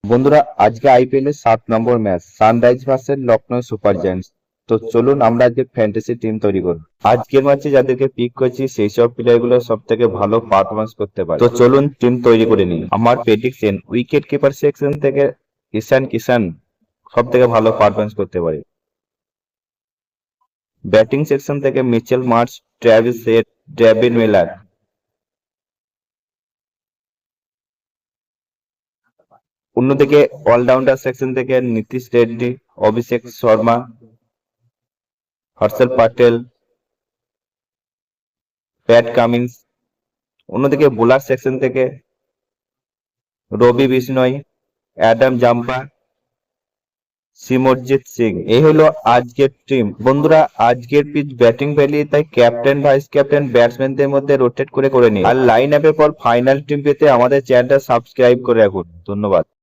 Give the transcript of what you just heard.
বন্ধুরা, আজকে আইপিএল এর 7 নম্বর match sunrise versus Lucknow super giants. তো চলুন আমরা আজকে ফ্যান্টাসি টিম তৈরি করব। আজকের ম্যাচে যাদেরকে পিক করছি সেই সব প্লেয়ার গুলো সব থেকে ভালো পারফরমেন্স করতে পারে। তো চলুন টিম তৈরি করে নিই। আমার প্রেডিকশন উইকেট কিপার সেকশন থেকে ঈশান কিষান সব থেকে ভালো পারফরমেন্স করতে পারে। ব্যাটিং সেকশন থেকে Mitchell Marsh, Travis head, David Miller. অন্যদিকে অলরাউন্ডার সেকশন থেকে নীতিশ রেড্ডি, অভিষেক শর্মা, হর্ষল প্যাটেল, প্যাট কামিন্স। অন্যদিকে বোলার সেকশন থেকে রবি বিষ্ণয়, অ্যাডাম জাম্পা, সিমরজিৎ সিং। এই হলো আজকের টিম। বন্ধুরা, আজকের পিচ ব্যাটিং ভ্যালি, তাই ক্যাপ্টেন ভাইস ক্যাপ্টেন ব্যাটসম্যানদের মধ্যে রোটেট করে নিন। আর লাইন আপের পর ফাইনাল টিম পেতে আমাদের চ্যানেলটা সাবস্ক্রাইব করে রাখুন। ধন্যবাদ।